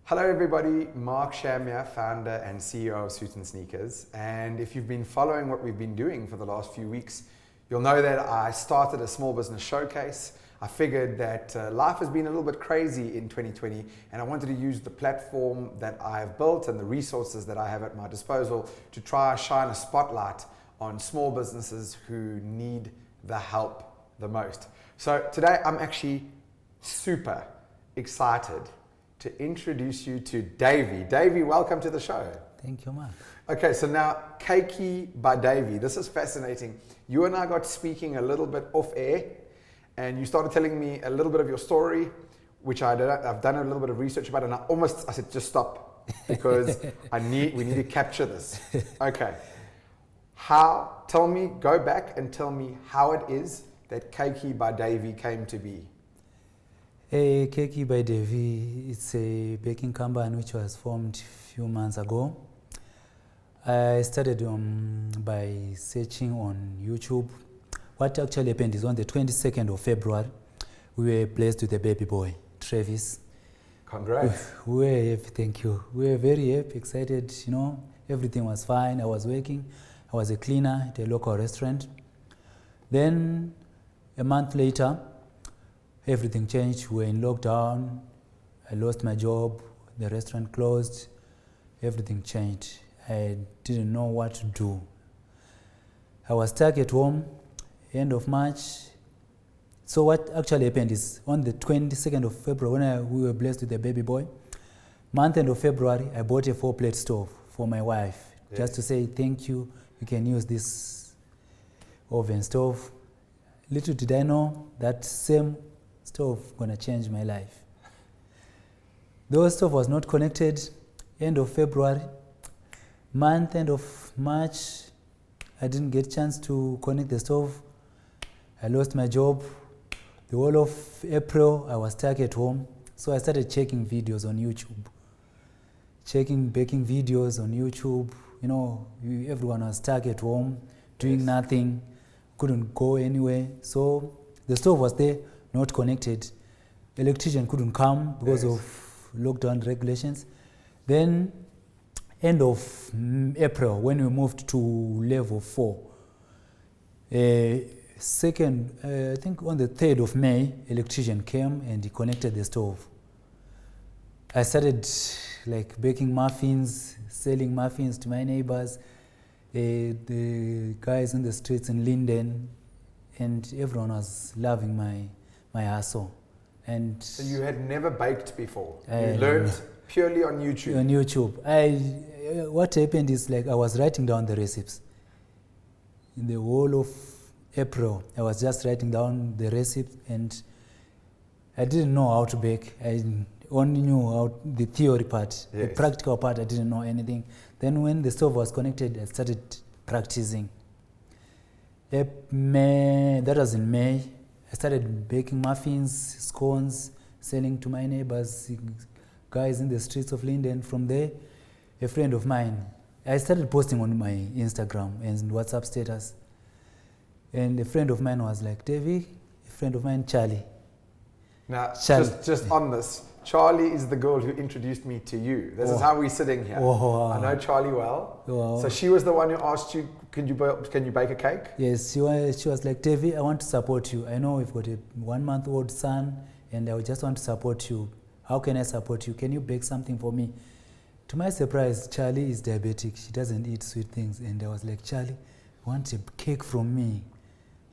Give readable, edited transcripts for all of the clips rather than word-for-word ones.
Hello everybody, Mark Shamia, founder and CEO of Suit and Sneakers. And if you've been following what we've been doing for the last few weeks, you'll know that I started a small business showcase. I figured that life has been a little bit crazy in 2020 and I wanted to use the platform that I've built and the resources that I have at my disposal to try to shine a spotlight on small businesses who need the help the most. So today I'm actually super excited to introduce you to Davy. Davy, welcome to the show. Thank you, Mark. Okay, so now CAKEY by Davy. This is fascinating. You and I got speaking a little bit off air, and you started telling me a little bit of your story, which I've done a little bit of research about, and I said, just stop, because we need to capture this. Okay. Go back and tell me how it is that CAKEY by Davy came to be. CAKEY by Davy, it's a baking company which was formed a few months ago. I started by searching on YouTube. What actually happened is on the 22nd of February, we were blessed with a baby boy, Travis. Congrats. We were happy, thank you. We were very happy, excited, everything was fine. I was working. I was a cleaner at a local restaurant. Then a month later, everything changed. We were in lockdown. I lost my job. The restaurant closed. Everything changed. I didn't know what to do. I was stuck at home, end of March. So what actually happened is on the 22nd of February, when we were blessed with a baby boy, month end of February, I bought a 4-plate stove for my wife, just to say thank you. You can use this oven stove. Little did I know that same stove gonna change my life. The stove was not connected. End of February, end of March, I didn't get chance to connect the stove. I lost my job. The whole of April, I was stuck at home. So I started checking videos on YouTube. Checking baking videos on YouTube. Everyone was stuck at home, doing nothing, couldn't go anywhere. So the stove was there, not connected. Electrician couldn't come because of lockdown regulations. Then end of April, when we moved to level 4, I think on the 3rd of May, electrician came and he connected the stove. I started baking muffins, selling muffins to my neighbors, the guys in the streets in Linden, and everyone was loving my hustle. And so you had never baked before? You learned purely on YouTube? On YouTube. What happened is I was writing down the recipes. In the whole of April, I was just writing down the recipes, and I didn't know how to bake. I only knew the theory part. The practical part, I didn't know anything. Then when the stove was connected, I started practicing. That was in May. I started baking muffins, scones, selling to my neighbors, guys in the streets of Linden. From there, a friend of mine, I started posting on my Instagram and WhatsApp status. And a friend of mine was like, Davy, a friend of mine, Charlie. Now, just on this, Charlie is the girl who introduced me to you. This is how we're sitting here. I know Charlie well. So she was the one who asked you, can you bake a cake? Yes, she was like, Davy, I want to support you. I know we've got a 1-month-old son, and I just want to support you. How can I support you? Can you bake something for me? To my surprise, Charlie is diabetic. She doesn't eat sweet things. And I was like, Charlie, want a cake from me?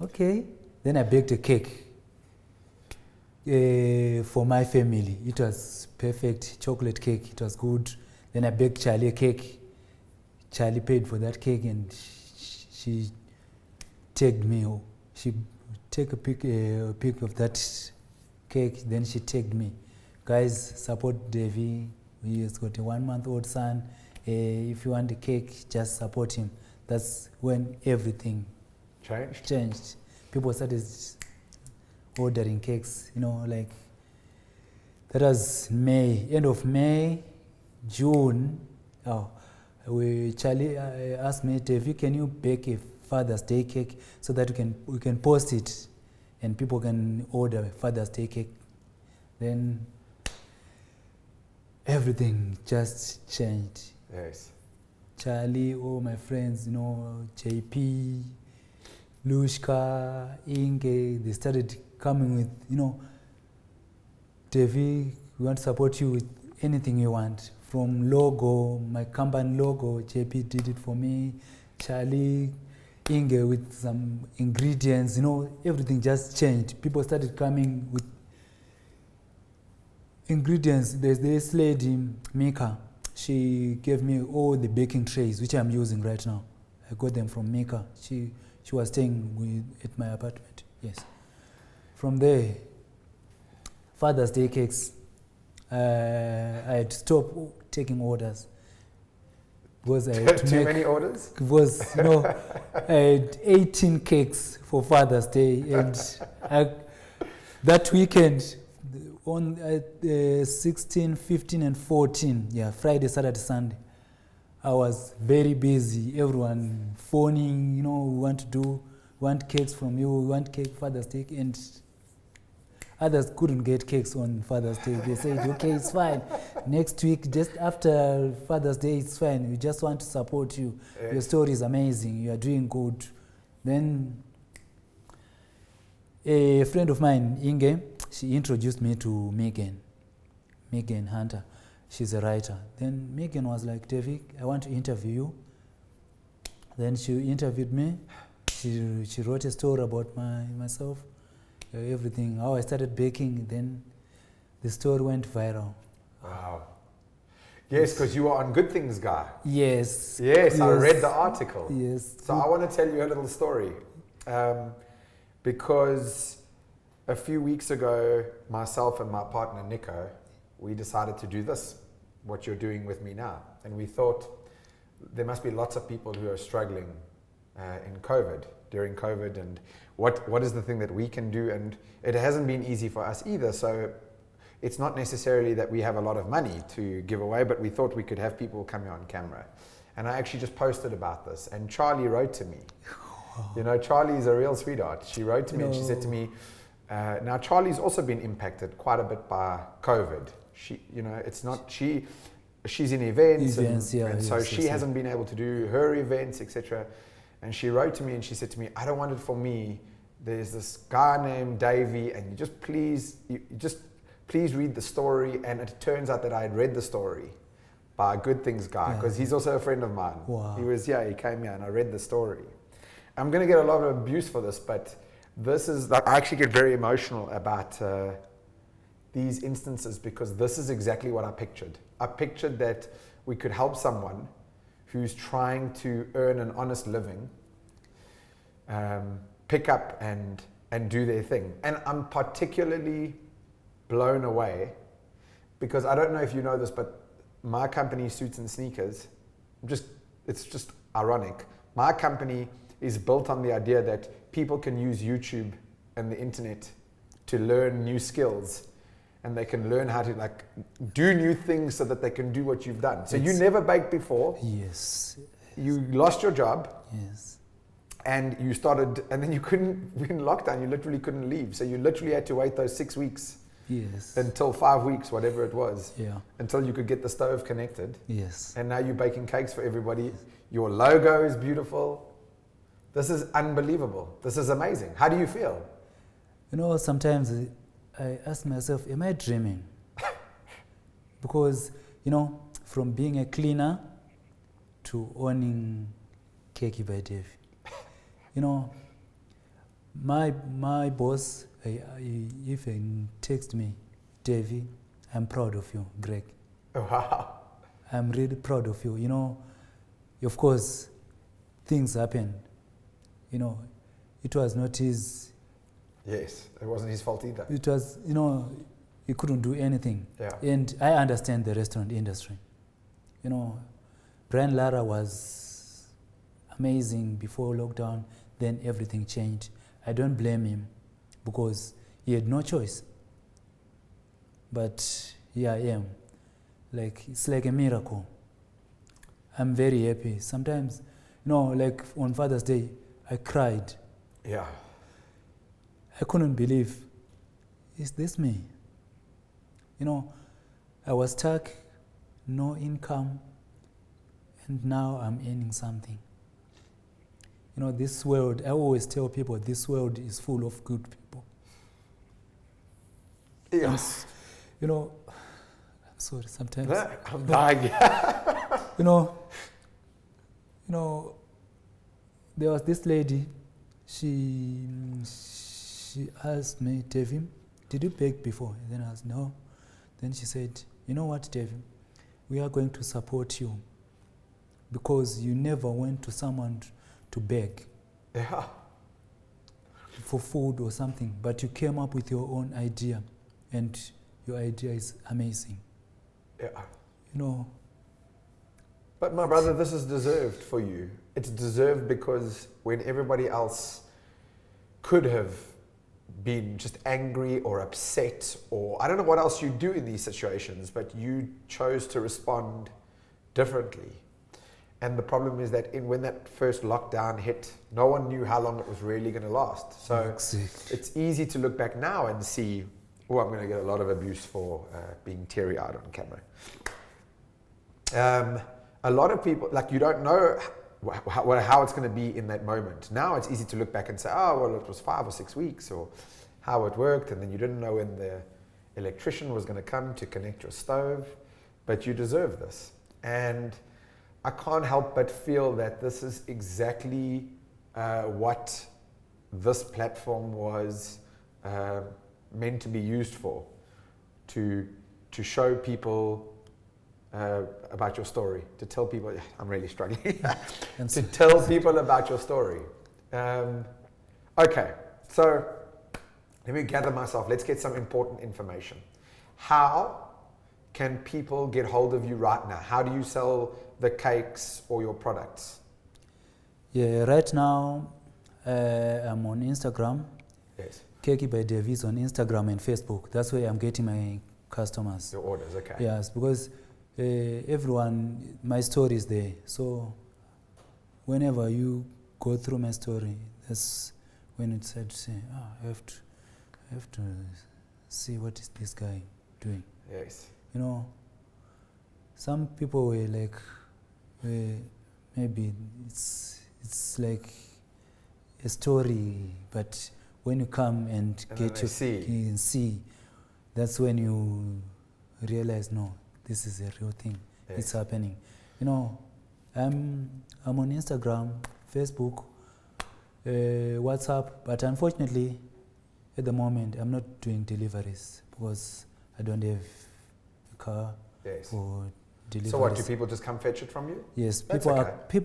Okay. Then I baked a cake for my family. It was perfect, chocolate cake. It was good. Then I baked Charlie a cake. Charlie paid for that cake, and she tagged me. She took a pic of that cake. Then she tagged me. Guys, support Davy. He has got a 1-month-old son. If you want a cake, just support him. That's when everything changed. People started ordering cakes, that was May, end of May, June. Charlie asked me, Davy, can you bake a Father's Day cake so that we can post it and people can order Father's Day cake? Then everything just changed. Yes. Charlie, all my friends, you know, JP, Lushka, Inge, they started coming with, you know, Davy, we want to support you with anything you want. From logo, my company logo, JP did it for me. Charlie, Inge with some ingredients, you know, everything just changed. People started coming with ingredients. There's this lady, Mika. She gave me all the baking trays, which I'm using right now. I got them from Mika. She was staying at my apartment. Yes. From there, Father's Day cakes. I had stopped taking orders. Because I had Too many orders? Because, you know, I had 18 cakes for Father's Day. And that weekend, on 16, 15, and 14, yeah, Friday, Saturday, Sunday, I was very busy. Everyone phoning, you know, we want cakes from you, we want cake Father's Day, and others couldn't get cakes on Father's Day. They said, okay, it's fine. Next week, just after Father's Day, it's fine. We just want to support you. Yes. Your story is amazing. You are doing good. Then a friend of mine, Inge, she introduced me to Megan Hunter. She's a writer. Then Megan was like, Davy, I want to interview you. Then she interviewed me. She wrote a story about myself, everything, how I started baking. Then the story went viral. Wow. Yes, because you were on Good Things Guy. Yes. Yes, I read the article. Yes. So I want to tell you a little story. Because a few weeks ago, myself and my partner, Nico, we decided to do this, what you're doing with me now. And we thought there must be lots of people who are struggling during COVID, and what is the thing that we can do? And it hasn't been easy for us either. So it's not necessarily that we have a lot of money to give away, but we thought we could have people coming on camera. And I actually just posted about this, and Charlie wrote to me. You know, Charlie's a real sweetheart. She wrote to me and she said to me, now Charlie's also been impacted quite a bit by COVID. She, you know, it's not, she's in events and so she hasn't been able to do her events, etc. And she wrote to me and she said to me, I don't want it for me. There's this guy named Davy, and you just please read the story. And it turns out that I had read the story by a Good Things Guy, because he's also a friend of mine. Wow. He came here and I read the story. I'm going to get a lot of abuse for this, but this is, I actually get very emotional about these instances, because this is exactly what I pictured. I pictured that we could help someone who's trying to earn an honest living, pick up and do their thing. And I'm particularly blown away because I don't know if you know this, but my company, Suits and Sneakers, it's just ironic. My company is built on the idea that people can use YouTube and the internet to learn new skills, and they can learn how to do new things so that they can do what you've done. So you never baked before. Yes. You lost your job. Yes. And you started, and then you couldn't, in lockdown, you literally couldn't leave. So you literally had to wait those 6 weeks. Yes. Until 5 weeks, whatever it was. Yeah. Until you could get the stove connected. Yes. And now you're baking cakes for everybody. Yes. Your logo is beautiful. This is unbelievable. This is amazing. How do you feel? You know, sometimes I ask myself, am I dreaming? Because, you know, from being a cleaner to owning CAKEY by Davy. You know, my boss, even text me, Davy, I'm proud of you, Greg. Wow. I'm really proud of you. You know, of course, things happen. You know, it was not his... Yes, it wasn't his fault either. It was, you know, he couldn't do anything. Yeah. And I understand the restaurant industry. You know, Lara was amazing before lockdown, then everything changed. I don't blame him because he had no choice. But here I am. It's like a miracle. I'm very happy. Sometimes, you know, like on Father's Day, I cried. Yeah. I couldn't believe, is this me? You know, I was stuck no income, and now I'm earning something. You know, this world, I always tell people, this world is full of good people. Yes. You know, I'm sorry, sometimes. I'm dying. You know, there was this lady, she asked me, Davy, did you bake before? And then I was, no. Then she said, you know what, Davy, we are going to support you because you never went to someone to beg for food or something, but you came up with your own idea, and your idea is amazing. Yeah. You know. But my brother, this is deserved for you. It's deserved because when everybody else could have been just angry or upset, or I don't know what else you do in these situations, but you chose to respond differently. And the problem is that when that first lockdown hit, no one knew how long it was really going to last. So exactly. It's easy to look back now and see, oh, I'm going to get a lot of abuse for being teary-eyed on camera. A lot of people, like, you don't know how it's going to be in that moment. Now it's easy to look back and say, oh, well, it was 5 or 6 weeks, or how it worked, and then you didn't know when the electrician was going to come to connect your stove, but you deserve this. And I can't help but feel that this is exactly what this platform was meant to be used for, to show people about your story, to tell people, I'm really struggling, to tell people about your story. Okay, so let me gather myself. Let's get some important information. How can people get hold of you right now? How do you sell the cakes or your products? Yeah, right now I'm on Instagram. Yes. CAKEY by Davy is on Instagram and Facebook. That's where I'm getting my customers. Your orders, okay. Yes, because everyone, my story is there. So whenever you go through my story, that's when it's said to say, I have to see what is this guy doing. Yes. You know, some people were like, maybe it's like a story, but when you come and get your see, that's when you realize, no, this is a real thing. Yes. It's happening. You know, I'm on Instagram, Facebook, WhatsApp, but unfortunately, at the moment, I'm not doing deliveries because I don't have a car for deliveries. So what, do people just come fetch it from you? Yes, people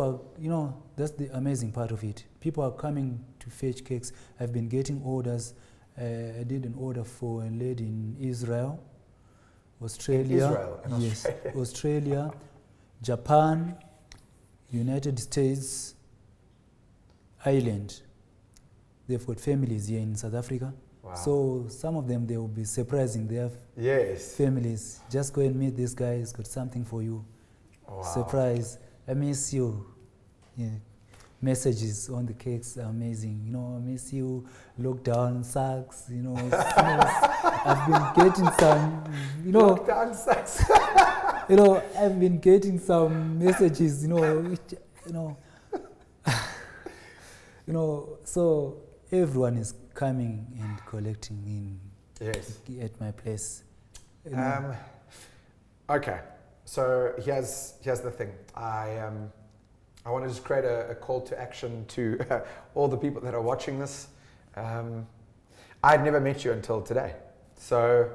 are, you know, that's the amazing part of it. People are coming to fetch cakes. I've been getting orders. I did an order for a lady in Israel, Australia, Australia, Japan, United States, Ireland. They've got families here in South Africa. Wow. So some of them, they will be surprising. They have families. Just go and meet this guy. He's got something for you. Wow. Surprise. I miss you. Yeah. Messages on the cakes are amazing. You know, I miss you. Lockdown sucks. You know, I've been getting some. You know, lockdown sucks. You know, I've been getting some messages. You know, you know. So everyone is coming and collecting in at my place. You know. Okay, so here's the thing. I want to just create a call to action to all the people that are watching this. I'd never met you until today, so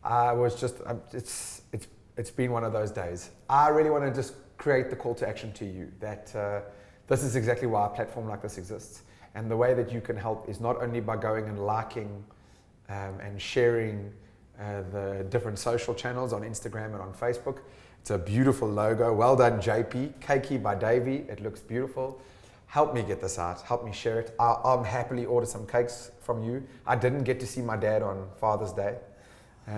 I was just it's been one of those days. I really want to just create the call to action to you that this is exactly why a platform like this exists. And the way that you can help is not only by going and liking and sharing the different social channels on Instagram and on Facebook. It's a beautiful logo. Well done, JP. CAKEY by Davy. It looks beautiful. Help me get this out. Help me share it. I'll happily order some cakes from you. I didn't get to see my dad on Father's Day.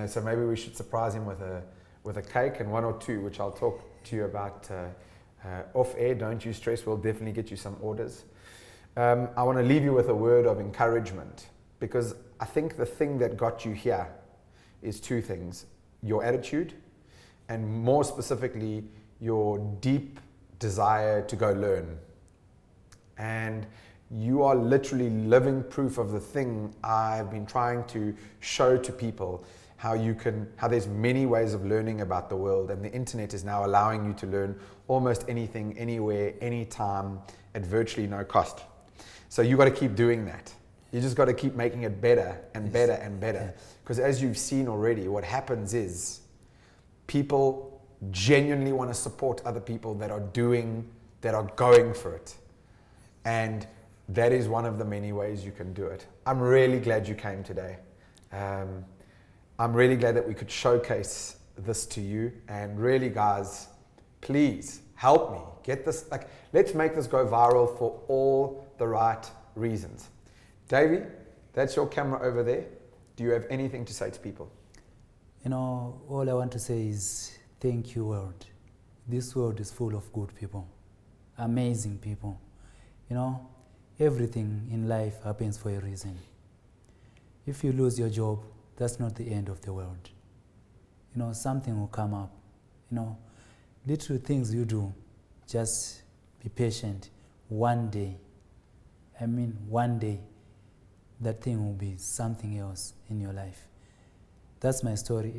So maybe we should surprise him with a cake and one or two, which I'll talk to you about off air. Don't you stress. We'll definitely get you some orders. I want to leave you with a word of encouragement, because I think the thing that got you here is two things: your attitude and more specifically, your deep desire to go learn. And you are literally living proof of the thing I've been trying to show to people, how there's many ways of learning about the world, and the internet is now allowing you to learn almost anything, anywhere, anytime, at virtually no cost. So you got to keep doing that. You just got to keep making it better and better and better. Because as you've seen already, what happens is people genuinely want to support other people that are going for it. And that is one of the many ways you can do it. I'm really glad you came today. I'm really glad that we could showcase this to you. And really, guys, please help me get this. Let's make this go viral for all the right reasons. Davy, that's your camera over there. Do you have anything to say to people? All I want to say is thank you, world. This world is full of good people, amazing people. Everything in life happens for a reason. If you lose your job, that's not the end of the world. Something will come up. Little things you do, just be patient. One day, that thing will be something else in your life. That's my story.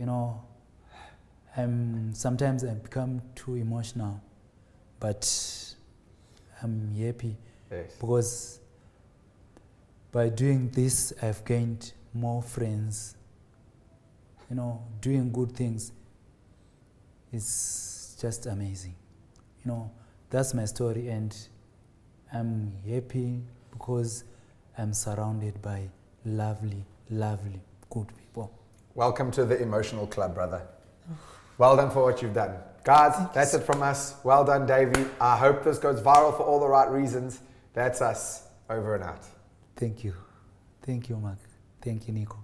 Sometimes I become too emotional, but I'm happy. Yes. Because by doing this, I've gained more friends. Doing good things is just amazing. That's my story, and I'm happy because I'm surrounded by lovely, lovely, good people. Welcome to the emotional club, brother. Well done for what you've done. Guys, that's it from us. Well done, Davy. I hope this goes viral for all the right reasons. That's us. Over and out. Thank you. Thank you, Mark. Thank you, Nico.